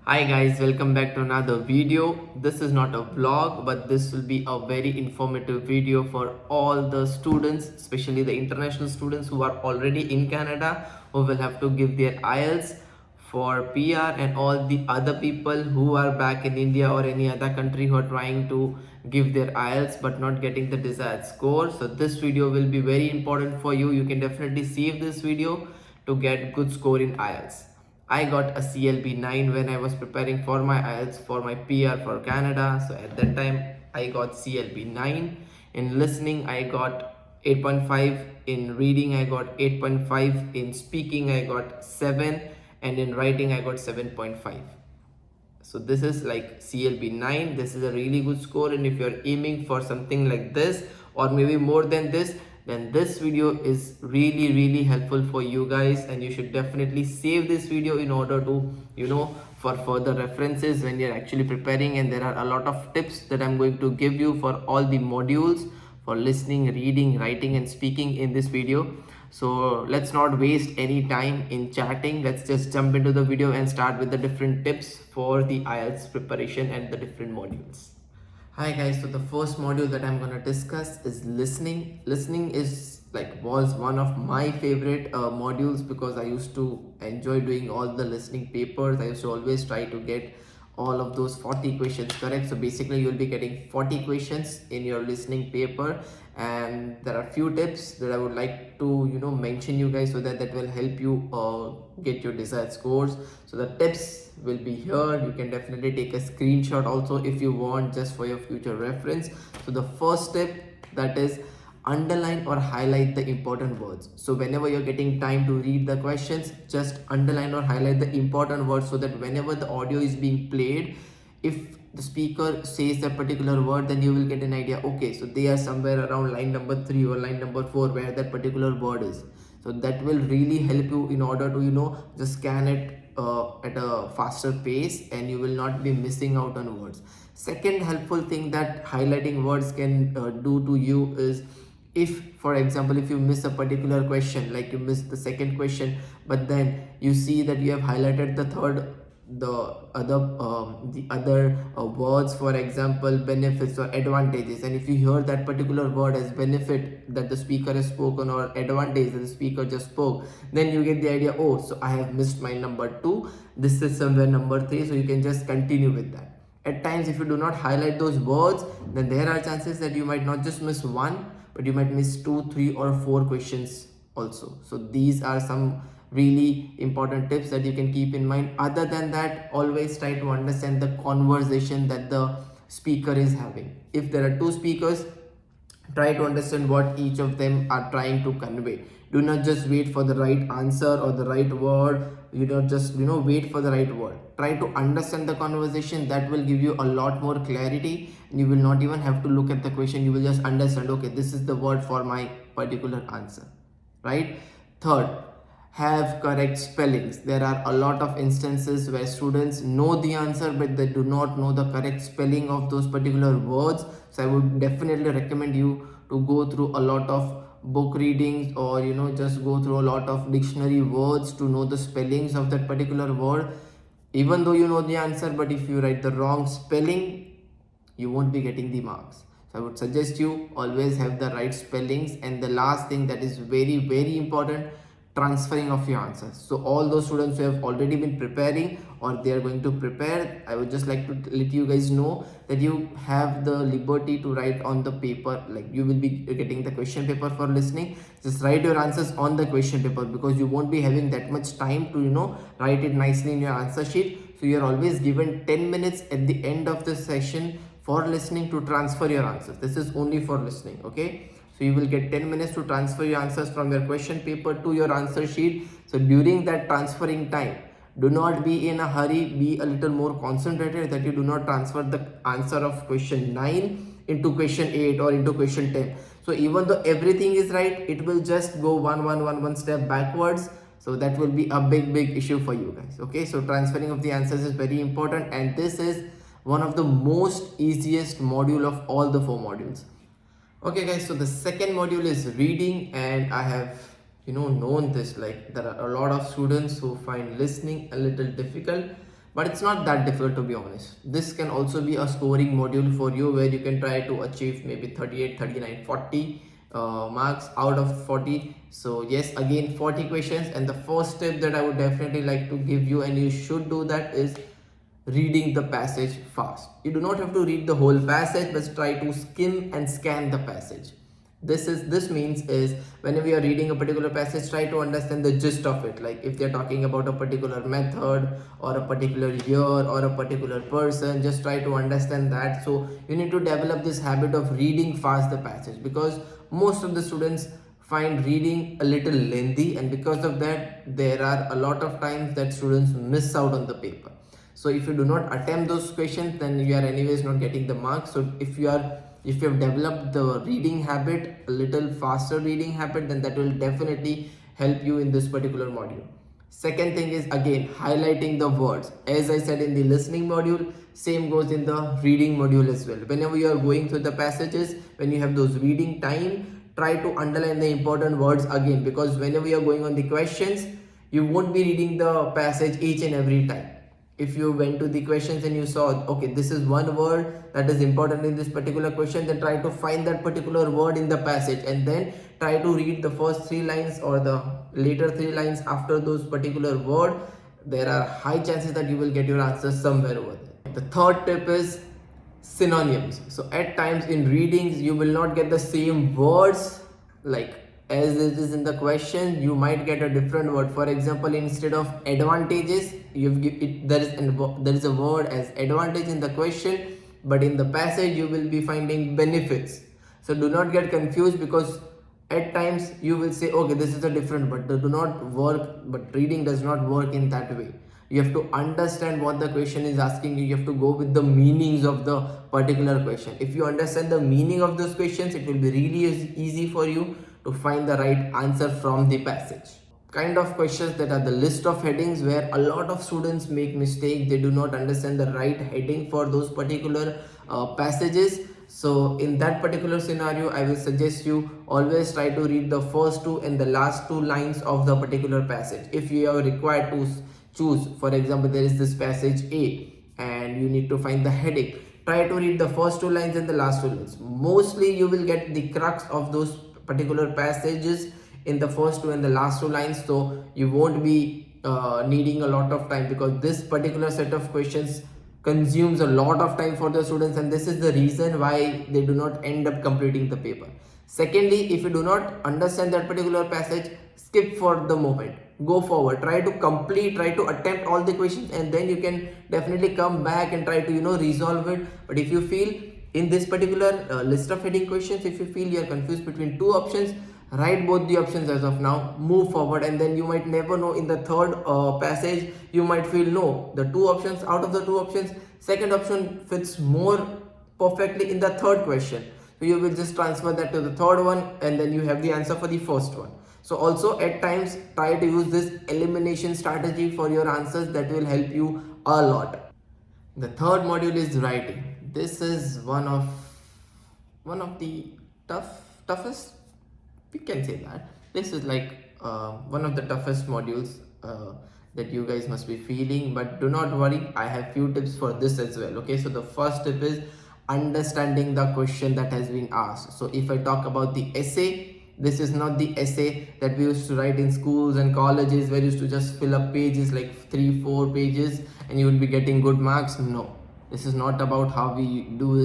Hi guys, welcome back to another video. This is not a vlog, but this will be a very informative video for all the students, especially the international students who are already in Canada, who will have to give their IELTS for PR, and all the other people who are back in India or any other country who are trying to give their IELTS but not getting the desired score. So this video will be very important for you. You can definitely save this video to get good score in IELTS. I got a CLB 9 when I was preparing for my IELTS for my PR for Canada. So at that time, I got CLB 9. In listening, I got 8.5. In reading, I got 8.5. In speaking, I got 7. And in writing, I got 7.5. So this is like CLB 9. This is a really good score, and if you're aiming for something like this or maybe more than this, then this video is really helpful for you guys, and you should definitely save this video in order to for further references when you're actually preparing. And there are a lot of tips that I'm going to give you for all the modules for listening, reading, writing and speaking in this video. So let's not waste any time in chatting. Let's just jump into the video and start with the different tips for the IELTS preparation and the different modules. Hi guys, so the first module that I'm gonna discuss is listening. Listening is was one of my favorite modules because I used to enjoy doing all the listening papers. I used to always try to get all of those 40 questions correct. So basically you'll be getting 40 questions in your listening paper, and there are few tips that I would like to mention you guys so that will help you get your desired scores. So the tips will be here. You can definitely take a screenshot also if you want, just for your future reference. So the first tip, that is, underline or highlight the important words. So whenever you're getting time to read the questions, just underline or highlight the important words, so that whenever the audio is being played, if the speaker says that particular word, then you will get an idea, okay, so they are somewhere around line number 3 or line number 4 where that particular word is. So that will really help you in order to just scan it at a faster pace, and you will not be missing out on words. Second helpful thing that highlighting words can do to you is, if for example if you miss a particular question, like you missed the second question, but then you see that you have highlighted the other words, for example benefits or advantages, and if you hear that particular word as benefit that the speaker has spoken or advantage that the speaker just spoke, then you get the idea, oh, so I have missed my number 2, this is somewhere number 3, so you can just continue with that. At times, if you do not highlight those words, then there are chances that you might not just miss one, but you might miss 2, 3 or 4 questions also. So these are some really important tips that you can keep in mind. Other than that, always try to understand the conversation that the speaker is having. If there are two speakers, try to understand what each of them are trying to convey. Do not just wait for the right answer or the right word. You don't just wait for the right word. Try to understand the conversation. That will give you a lot more clarity, and you will not even have to look at the question. You will just understand, okay, this is the word for my particular answer, right? Third, have correct spellings. There are a lot of instances where students know the answer but they do not know the correct spelling of those particular words. So I would definitely recommend you to go through a lot of book readings, or just go through a lot of dictionary words to know the spellings of that particular word. Even though you know the answer, but if you write the wrong spelling, you won't be getting the marks. So I would suggest you always have the right spellings. And the last thing that is very important, transferring of your answers. So all those students who have already been preparing or they are going to prepare, I would just like to let you guys know that you have the liberty to write on the paper. Like, you will be getting the question paper for listening. Just write your answers on the question paper, because you won't be having that much time to write it nicely in your answer sheet. So you are always given 10 minutes at the end of the session for listening to transfer your answers. This is only for listening, okay? So you will get 10 minutes to transfer your answers from your question paper to your answer sheet. So during that transferring time, do not be in a hurry. Be a little more concentrated, that you do not transfer the answer of question 9 into question 8 or into question 10. So even though everything is right, it will just go one step backwards. So that will be a big issue for you guys. Okay, so transferring of the answers is very important, and this is one of the most easiest module of all the 4 modules. Okay guys, so the second module is reading, and I have known this, like there are a lot of students who find listening a little difficult, but it's not that difficult, to be honest. This can also be a scoring module for you, where you can try to achieve maybe 38, 39, 40 marks out of 40. So yes, again 40 questions, and the first tip that I would definitely like to give you, and you should do that, is reading the passage fast. You do not have to read the whole passage, but try to skim and scan the passage. This means is, whenever you are reading a particular passage, try to understand the gist of it. Like if they're talking about a particular method or a particular year or a particular person, just try to understand that. So you need to develop this habit of reading fast the passage, because most of the students find reading a little lengthy, and because of that there are a lot of times that students miss out on the paper. So if you do not attempt those questions, then you are anyways not getting the marks. So if you have developed the reading habit, a little faster reading habit, then that will definitely help you in this particular module. Second thing is, again, highlighting the words. As I said in the listening module, same goes in the reading module as well. Whenever you are going through the passages, when you have those reading time, try to underline the important words again, because whenever you are going on the questions, you won't be reading the passage each and every time. If you went to the questions and you saw, okay, this is one word that is important in this particular question, then try to find that particular word in the passage, and then try to read the first 3 lines or the later 3 lines after those particular word. There are high chances that you will get your answer somewhere over there. The third tip is synonyms. So at times in readings, you will not get the same words like as it is in the question. You might get a different word. For example, instead of advantages, there is a word as advantage in the question, but in the passage you will be finding benefits. So do not get confused, because at times you will say, okay, this is a different, but do not work. But reading does not work in that way. You have to understand what the question is asking you. You have to go with the meanings of the particular question. If you understand the meaning of those questions, it will be really easy for you to find the right answer from the passage. Kind of questions that are the list of headings, where a lot of students make mistake. They do not understand the right heading for those particular passages. So in that particular scenario, I will suggest you always try to read the first 2 and the last 2 lines of the particular passage. If you are required to choose, for example, there is this passage A and you need to find the heading, try to read the first 2 lines and the last 2 lines. Mostly you will get the crux of those particular passages in the first 2 and the last 2 lines, so you won't be needing a lot of time, because this particular set of questions consumes a lot of time for the students, and this is the reason why they do not end up completing the paper. Secondly, if you do not understand that particular passage, skip for the moment, go forward, try to attempt all the questions, and then you can definitely come back and try to resolve it. But if you feel in this particular list of heading questions, if you feel you are confused between 2 options, write both the options as of now, move forward, and then you might never know, in the third passage you might feel, no, the 2 options, out of the 2 options, second option fits more perfectly in the third question. So you will just transfer that to the third one, and then you have the answer for the first one. So also at times try to use this elimination strategy for your answers. That will help you a lot. The third module is writing. This is one of the toughest, we can say that. This is like one of the toughest modules that you guys must be feeling, but do not worry, I have few tips for this as well. Okay, so the first tip is understanding the question that has been asked. So if I talk about the essay, this is not the essay that we used to write in schools and colleges, where you used to just fill up pages like 3-4 pages and you will be getting good marks. No, this is not about how we do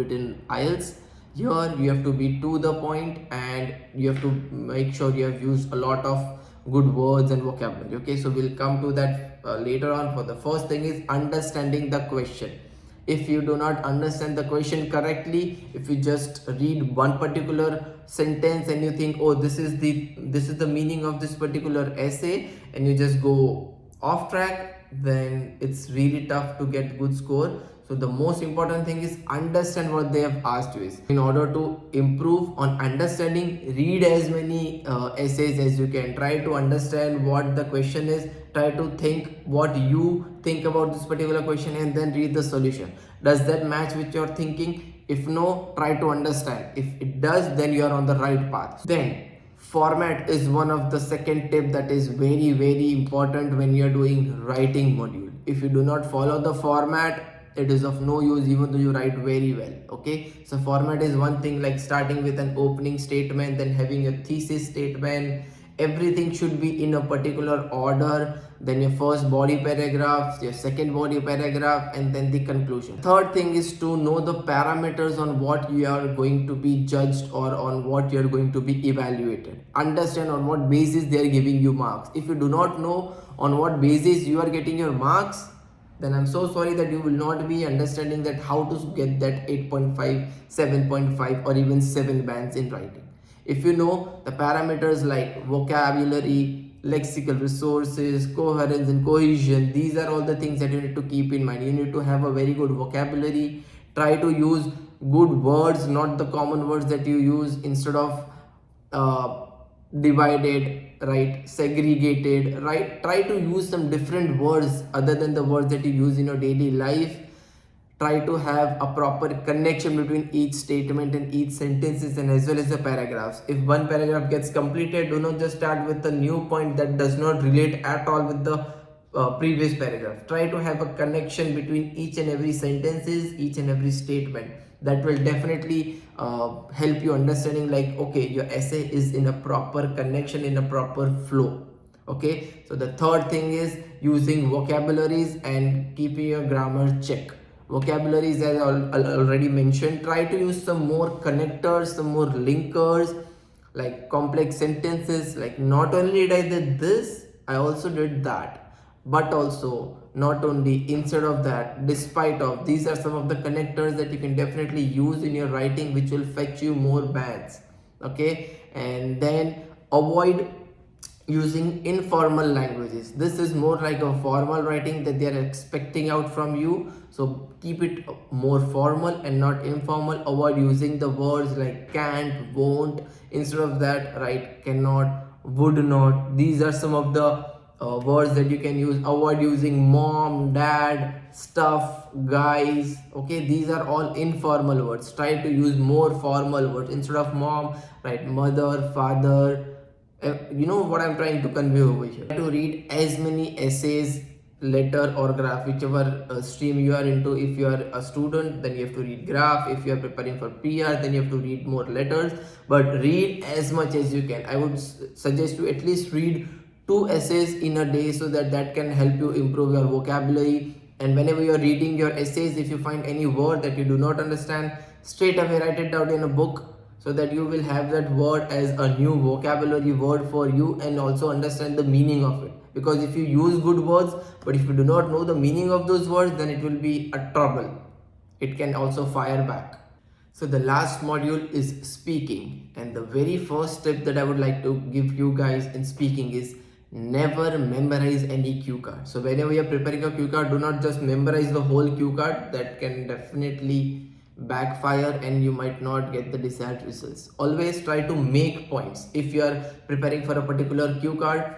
it in Ielts. Here you have to be to the point, and you have to make sure you have used a lot of good words and vocabulary. Okay, so we'll come to that later on. For the first thing is understanding the question. If you do not understand the question correctly, if you just read one particular sentence and you think, oh, this is the meaning of this particular essay, and you just go off track, then it's really tough to get good score. So the most important thing is understand what they have asked you. In order to improve on understanding, read as many essays as you can. Try to understand what the question is. Try to think what you think about this particular question, and then read the solution. Does that match with your thinking? If no, try to understand. If it does, then you are on the right path. Then format is one of the second tip that is very, very important when you are doing writing module. If you do not follow the format, it is of no use even though you write very well. Okay, so format is one thing, like starting with an opening statement, then having a thesis statement. Everything should be in a particular order. Then your first body paragraph, your second body paragraph, and then the conclusion. Third thing is to know the parameters on what you are going to be judged or on what you are going to be evaluated. Understand on what basis they are giving you marks. If you do not know on what basis you are getting your marks, then I'm so sorry that you will not be understanding that how to get that 8.5, 7.5 or even 7 bands in writing. If you know the parameters like vocabulary, lexical resources, coherence and cohesion, these are all the things that you need to keep in mind. You need to have a very good vocabulary. Try to use good words, not the common words that you use. Instead of divided, right, segregated, right, try to use some different words other than the words that you use in your daily life. Try to have a proper connection between each statement and each sentences and as well as the paragraphs. If one paragraph gets completed, do not just start with a new point that does not relate at all with the previous paragraph. Try to have a connection between each and every sentences, each and every statement. That will definitely help you understanding like, okay, your essay is in a proper connection, in a proper flow. Okay, so the third thing is using vocabularies and keeping your grammar check. Vocabularies, as I already mentioned, try to use some more connectors, some more linkers, like complex sentences, like not only did I did this, I also did that, but also not only, instead of that, despite of. These are some of the connectors that you can definitely use in your writing, which will fetch you more bands. Okay, and then avoid using informal languages. This is more like a formal writing that they are expecting out from you, so keep it more formal and not informal. Avoid using the words like can't, won't. Instead of that, write cannot, would not. These are some of the words that you can use. Avoid using mom, dad, stuff, guys. Okay, these are all informal words. Try to use more formal words. Instead of mom, write mother, father. You know what I'm trying to convey over here. To read as many essays, letter or graph, whichever stream you are into. If you are a student, then you have to read graph. If you are preparing for PR, then you have to read more letters. But read as much as you can. I would suggest you at least read 2 essays in a day, so that can help you improve your vocabulary. And whenever you are reading your essays, if you find any word that you do not understand, straight away write it down in a book, so that you will have that word as a new vocabulary word for you and also understand the meaning of it. Because if you use good words but if you do not know the meaning of those words, then it will be a trouble. It can also fire back. So the last module is speaking, and the very first tip that I would like to give you guys in speaking is never memorize any cue card. So whenever you're preparing a cue card, do not just memorize the whole cue card. That can definitely backfire and you might not get the desired results. Always try to make points. If you are preparing for a particular cue card,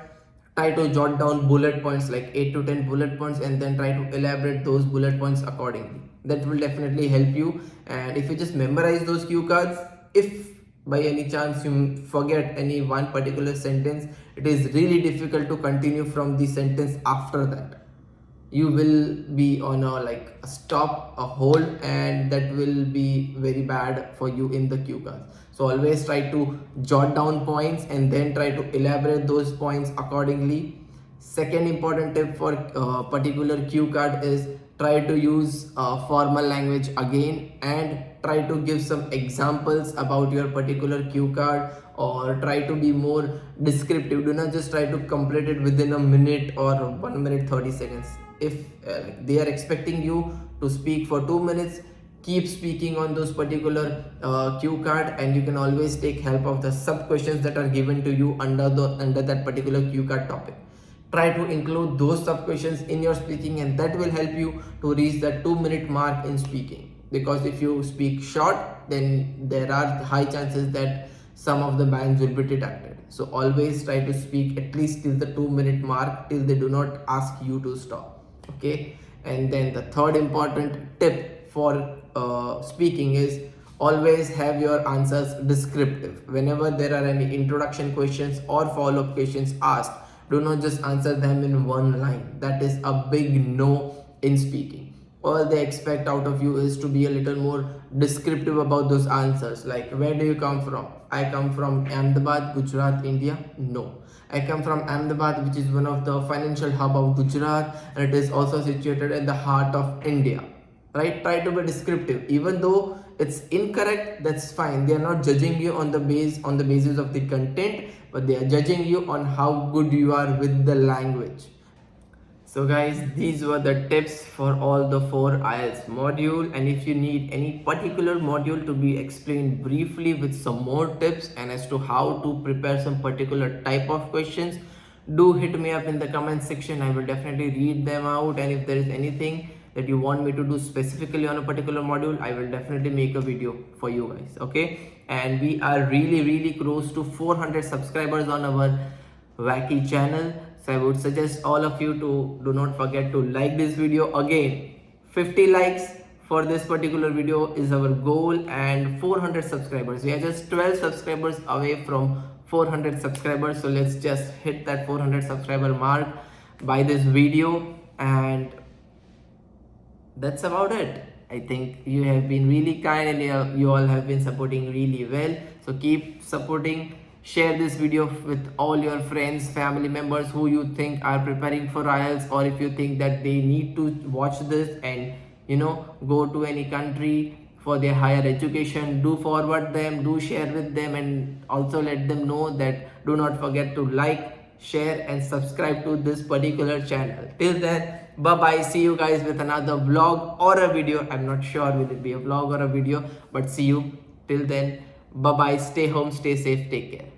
try to jot down bullet points, like 8 to 10 bullet points, and then try to elaborate those bullet points accordingly. That will definitely help you. And if you just memorize those cue cards, if by any chance you forget any one particular sentence, it is really difficult to continue from the sentence after that. You will be on a stop, a hold, and that will be very bad for you in the cue cards. So always try to jot down points and then try to elaborate those points accordingly. Second important tip for particular cue card is try to use formal language again, and try to give some examples about your particular cue card, or try to be more descriptive. Do not just try to complete it within a minute or 1 minute 30 seconds. If they are expecting you to speak for 2 minutes, keep speaking on those particular cue card, and you can always take help of the sub questions that are given to you under that particular cue card topic. Try to include those sub questions in your speaking, and that will help you to reach the 2-minute mark in speaking. Because if you speak short, then there are high chances that some of the bands will be deducted. So always try to speak at least till the 2-minute mark, till they do not ask you to stop. Okay, and then the third important tip for speaking is always have your answers descriptive. Whenever there are any introduction questions or follow-up questions asked, Do not just answer them in one line. That is a big no in speaking. All they expect out of you is to be a little more descriptive about those answers. Like, where do you come from? I come from Ahmedabad, Gujarat, India. No, I come from Ahmedabad, which is one of the financial hub of Gujarat, and it is also situated in the heart of India. Right? Try to be descriptive. Even though it's incorrect, that's fine. They are not judging you on the basis of the content, but they are judging you on how good you are with the language. So guys, these were the tips for all the 4 IELTS module, and if you need any particular module to be explained briefly with some more tips and as to how to prepare some particular type of questions, do hit me up in the comment section. I will definitely read them out, and if there is anything that you want me to do specifically on a particular module, I will definitely make a video for you guys. Okay, and we are really close to 400 subscribers on our wacky channel, so I would suggest all of you to do not forget to like this video. Again, 50 likes for this particular video is our goal, and 400 subscribers. We are just 12 subscribers away from 400 subscribers, so let's just hit that 400 subscriber mark by this video, and that's about it. I think you have been really kind, and you all have been supporting really well, so keep supporting. Share this video with all your friends, family members who you think are preparing for IELTS, or if you think that they need to watch this and go to any country for their higher education, do forward them, do share with them, and also let them know that do not forget to like, share and subscribe to this particular channel. Till then, bye bye. See you guys with another vlog or a video. I'm not sure will it be a vlog or a video, but see you till then. Bye bye. Stay home, stay safe, take care.